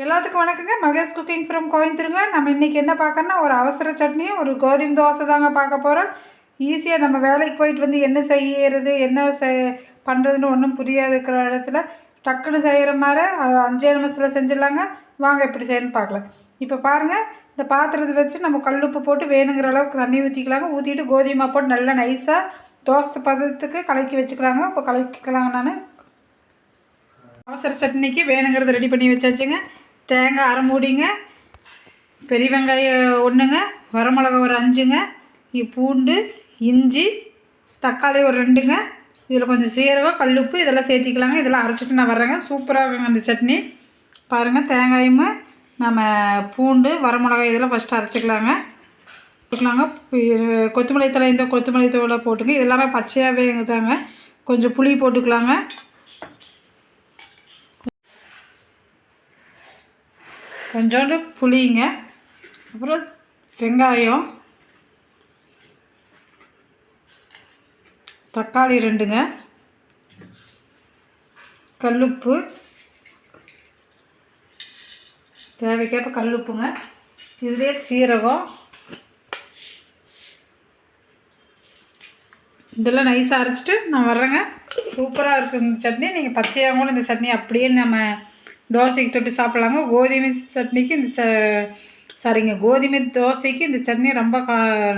எல்லாத்துக்கும் வணக்கங்க. Mahesh cooking from கோயம்புத்தூருங்க. நம்ம இன்றைக்கி என்ன பார்க்கறோன்னா ஒரு அவசர சட்னியும் ஒரு கோதுமை தோசை தாங்க பார்க்க போகிறோம். ஈஸியாக நம்ம வேலைக்கு போயிட்டு வந்து என்ன செய்யறது என்ன பண்ணுறதுன்னு ஒன்றும் புரியாது இருக்கிற இடத்துல டக்குன்னு செய்கிற மாதிரி 5 நிமிஷத்தில் செஞ்சிடலாங்க. வாங்க எப்படி செய்யணும்னு பார்க்கலாம். இப்போ பாருங்கள், இந்த பாத்திரத்தை வச்சு நம்ம கல்லுப்பு போட்டு வேணுங்கிற அளவுக்கு தண்ணி ஊற்றிக்கலாங்க. ஊற்றிட்டு கோதுமை போட்டு நல்லா நைஸாக தோசை பதத்துக்கு கலக்கி வச்சுக்கலாங்க. இப்போ கலக்கிக்கலாங்க. நான் அவசர சட்னிக்கு வேணுங்கிறது ரெடி பண்ணி வச்சாச்சுங்க. தேங்காய் அரை மூடிங்க, பெரிய வெங்காயம் 1ங்க, வரமிளகா ஒரு 5ங்க, பூண்டு, இஞ்சி, தக்காளி ஒரு 2ங்க, இதில் கொஞ்சம் சீரகம், கல்லுப்பு இதெல்லாம் சேர்த்திக்கலாங்க. இதெல்லாம் அரைச்சிட்டு நான் வர்றேங்க. சூப்பராக இருக்குங்க அந்த சட்னி. பாருங்கள், தேங்காயும் நம்ம பூண்டு வரமிளகாய் இதெல்லாம் ஃபஸ்ட்டு அரைச்சிக்கலாங்க. கொத்தமல்லி தழை இந்த கொத்தமல்லி தூளை போட்டுங்க. இது எல்லாமே பச்சையாகவே தாங்க. கொஞ்சம் புளி போட்டுக்கலாங்க. கொஞ்சோண்டு புளிங்க, அப்புறம் வெங்காயம், தக்காளி 2ங்க, கல்லுப்பு தேவைக்கேற்ப கல்லுப்புங்க, இதுலேயே சீரகம், இதெல்லாம் நைஸாக அரைச்சிட்டு நான் வர்றேங்க. சூப்பராக இருக்குது இந்த சட்னி. நீங்கள் பச்சையாக கூட இந்த சட்னி அப்படியே நம்ம தோசைக்கு தொட்டு சாப்பிட்லாங்க. கோதுமை சட்னிக்கு கோதுமை தோசைக்கு இந்த சட்னி ரொம்ப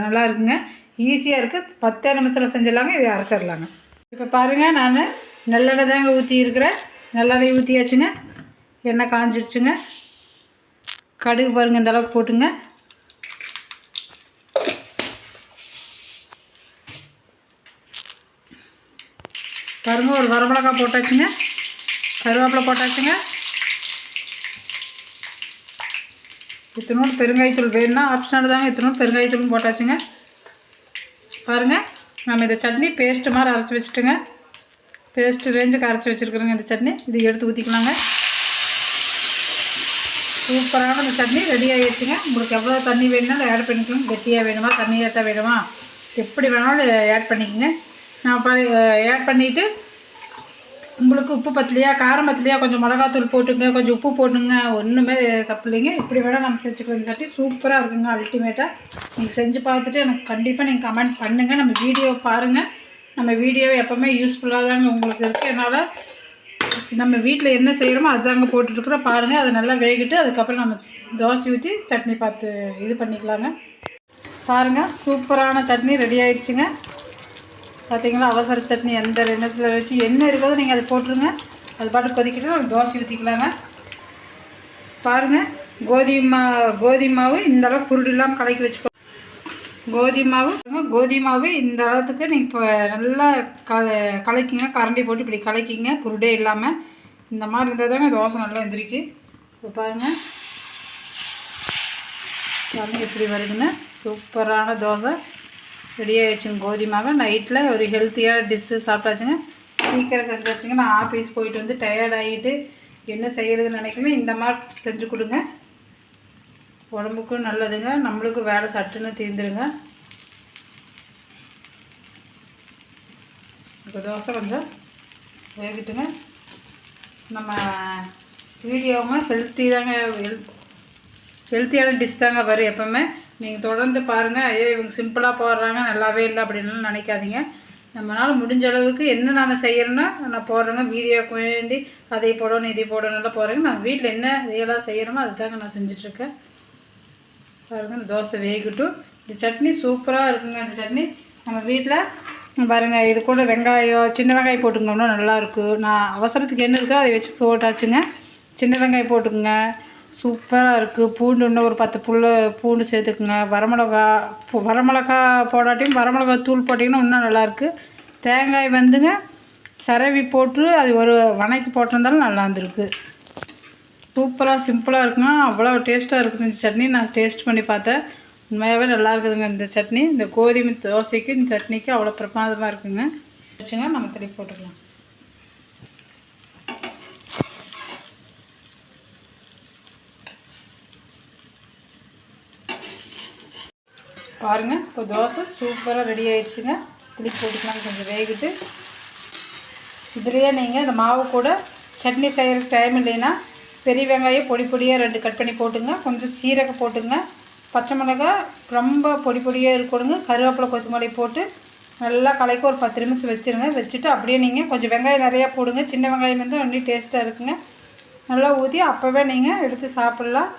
நல்லா இருக்குங்க. ஈஸியாக இருக்குது. 10 நிமிஷத்தில் செஞ்சிடலாங்க. இதை அரைச்சிடலாங்க. இப்போ பாருங்கள், நான் நல்லெண்ணெய் தாங்க ஊற்றியிருக்கிறேன். நல்லெண்ணெய் ஊற்றியாச்சுங்க. எண்ணெய் காஞ்சிடுச்சுங்க. கடுகு பாருங்கள், இந்த அளவுக்கு போட்டுங்க. பாருங்கள், ஒரு வரமிளகாய் போட்டாச்சுங்க. கருவேப்பிலை போட்டாச்சுங்க. இத்தனோடு பெருங்காயத்தூள் வேணும்னா ஆப்ஷனல் தாங்க. இத்தனோடு பெருங்காயத்தூளும் போட்டாச்சுங்க. பாருங்கள், நம்ம இந்த சட்னி பேஸ்ட்டு மாதிரி அரைச்சி வச்சுட்டுங்க. பேஸ்ட்டு ரேஞ்சுக்கு அரைச்சி வச்சுருக்குறோங்க இந்த சட்னி. இது எடுத்து ஊற்றிக்கலாங்க. சூப்பரான இந்த சட்னி ரெடி ஆகிடுச்சுங்க. உங்களுக்கு எவ்வளோ தண்ணி வேணும்னாலும் ஆட் பண்ணிக்கோங்க. கெட்டியாக வேணுமா, தண்ணியாட்டாக வேணுமா, எப்படி வேணாலும் ஆட் பண்ணிக்கோங்க. நான் ஆட் பண்ணிவிட்டு உங்களுக்கு உப்பு பத்தலையா, காரம் பத்தலையா, கொஞ்சம் மிளகாத்தூள் போட்டுங்க, கொஞ்சம் உப்பு போட்டுங்க. ஒன்றுமே தப்பு இல்லைங்க. இப்படி வேணால் நம்ம செஞ்சுக்கலாம். சட்னி சூப்பராக இருக்குங்க. அல்டிமேட்டாக நீங்கள் செஞ்சு பார்த்துட்டு எனக்கு கண்டிப்பாக நீங்கள் கமெண்ட் பண்ணுங்கள். நம்ம வீடியோ பாருங்கள். நம்ம வீடியோவை எப்போவுமே யூஸ்ஃபுல்லாக தாங்க உங்களுக்கு இருக்குது. என்னால் நம்ம வீட்டில் என்ன செய்கிறோமோ அதுதாங்க போட்டுருக்குறோம். பாருங்கள், அது நல்லா வேகிட்டு அதுக்கப்புறம் நம்ம தோசை ஊற்றி சட்னி பார்த்து இது பண்ணிக்கலாங்க. பாருங்கள், சூப்பரான சட்னி ரெடி ஆகிடுச்சுங்க. பார்த்தீங்களா, அவசர சட்னி எந்த நிமிஷத்தில் வச்சு என்ன இருக்கோ நீங்கள் அதை போட்டுருங்க. அது பாட்டு கொதிக்கிட்டு நம்ம தோசை ஊற்றிக்கலாங்க. பாருங்கள், கோதுமை மாவு இந்த அளவுக்கு புருடு இல்லாமல் கலக்கி வச்சுக்கோ. கோதுமை மாவு இந்த அளவுக்கு நீங்கள் இப்போ நல்லா கலக்கிங்க. கரண்டி போட்டு இப்படி கலக்கிங்க, புருடே இல்லாமல். இந்த மாதிரி இருந்தால் தாங்க தோசை நல்லா எந்திரிக்கு. இப்போ பாருங்கள் எப்படி வருதுன்னு. சூப்பரான தோசை ரெடி ஆகிடுச்சுங்க. கோதுமாவை நைட்டில் ஒரு ஹெல்த்தியான டிஷ்ஷு சாப்பிட்டாச்சுங்க. சீக்கிரம் செஞ்சாச்சுங்க. நான் ஆஃபீஸ் போயிட்டு வந்து டயர்ட் ஆகிட்டு என்ன செய்கிறதுன்னு நினைக்கிறேன். இந்த மாதிரி செஞ்சு கொடுங்க. உடம்புக்கும் நல்லதுங்க. நம்மளுக்கும் வேலை சட்டுன்னு தீர்ந்துருங்க. இப்போ தோசை கொஞ்சம் வேகிட்டுங்க. நம்ம வீடியோவும் ஹெல்த்தி தாங்க, ஹெல்த்தியான டிஷ் தாங்க வரும் எப்போவுமே. நீங்கள் தொடர்ந்து பாருங்கள். ஐயோ இவங்க சிம்பிளாக போடுறாங்க, நல்லாவே இல்லை அப்படின்னு நினைக்காதீங்க. நம்மளால் முடிஞ்ச அளவுக்கு என்ன நான் செய்கிறேன்னா நான் போடுறேங்க. வீடியோக்கு வேண்டி அதை போடணும் இதை போடணும்லாம் போடுறேங்க. நான் வீட்டில் என்ன ரியலாக செய்கிறோமோ அது தாங்க நான் செஞ்சிட்ருக்கேன். பாருங்கள், தோசை வேகட்டும். இந்த சட்னி சூப்பராக இருக்குங்க. இந்த சட்னி நம்ம வீட்டில் பாருங்கள். இது கூட வெங்காயம், சின்ன வெங்காயம் போட்டுக்கோங்கன்னா நல்லாயிருக்கும். நான் அவசரத்துக்கு என்ன இருக்கோ அதை வச்சு போட்டாச்சுங்க. சின்ன வெங்காயம் போட்டுக்குங்க, சூப்பராக இருக்குது. பூண்டு இன்னும் ஒரு 10 பூண்டு சேர்த்துக்குங்க. வரமிளகா போடாட்டியும் வரமிளகா தூள் போட்டிங்கன்னா இன்னும் நல்லாயிருக்கு. தேங்காய் வந்துங்க சரவி போட்டு அது ஒரு வணக்கி போட்டிருந்தாலும் நல்லா இருந்திருக்கு. சூப்பராக சிம்பிளாக இருக்குங்க. அவ்வளோ டேஸ்ட்டாக இருக்குது இந்த சட்னி. நான் டேஸ்ட் பண்ணி பார்த்தேன். உண்மையாகவே நல்லா இருக்குதுங்க இந்த சட்னி. இந்த கோதுமை தோசைக்கு இந்த சட்னிக்கு அவ்வளோ பிரமாதமாக இருக்குங்க. வச்சுங்க, நம்ம திருப்பி போட்டுக்கலாம். பாருங்கள், இப்போ தோசை சூப்பராக ரெடி ஆகிடுச்சுங்க. திருப்பி போட்டுக்கலாம். கொஞ்சம் வேகிட்டு இதுலேயே நீங்கள் இந்த மாவு கூட சட்னி செய்கிறதுக்கு டைம் இல்லைன்னா பெரிய வெங்காயம் பொடி பொடியாக 2 கட் பண்ணி போட்டுங்க. கொஞ்சம் சீரகம் போட்டுங்க. பச்சை மிளகாய் ரொம்ப பொடி பொடியாக இருக்கணுங்க. கருவேப்பிலை கொத்தமல்லி போட்டு நல்லா கலக்கி ஒரு 10 நிமிஷம் வச்சுருங்க. வச்சுட்டு அப்படியே நீங்கள் கொஞ்சம் வெங்காயம் நிறையா போடுங்க. சின்ன வெங்காயம் இருந்தால் இன்னும் டேஸ்ட்டாக இருக்குங்க. நல்லா ஊற்றி அப்போவே நீங்கள் எடுத்து சாப்பிட்லாம்.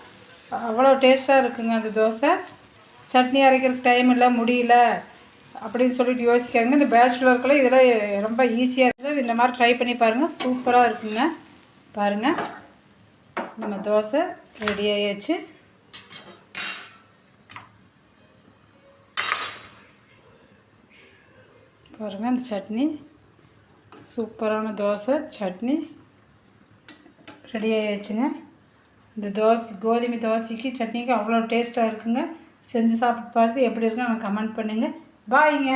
அவ்வளோ டேஸ்ட்டாக இருக்குங்க அந்த தோசை. சட்னி அரைக்கிறதுக்கு டைம் இல்லை, முடியல அப்படின்னு சொல்லிட்டு யோசிக்காதுங்க. இந்த பேச்சுலருக்குள்ள இதெல்லாம் ரொம்ப ஈஸியாக இருக்குது. இந்த மாதிரி ட்ரை பண்ணி பாருங்கள், சூப்பராக இருக்குங்க. பாருங்கள், நம்ம தோசை ரெடி ஆகிடுச்சு. பாருங்கள், இந்த சட்னி சூப்பரான தோசை சட்னி ரெடி ஆகிடுச்சுங்க. இந்த தோசை கோதுமை தோசைக்கு சட்னிக்கு அவ்வளோ டேஸ்ட்டாக இருக்குங்க. செஞ்சு சாப்பிட்டு பார்த்து எப்படி இருக்குன்னு கமெண்ட் பண்ணுங்கள். பாய்ங்க.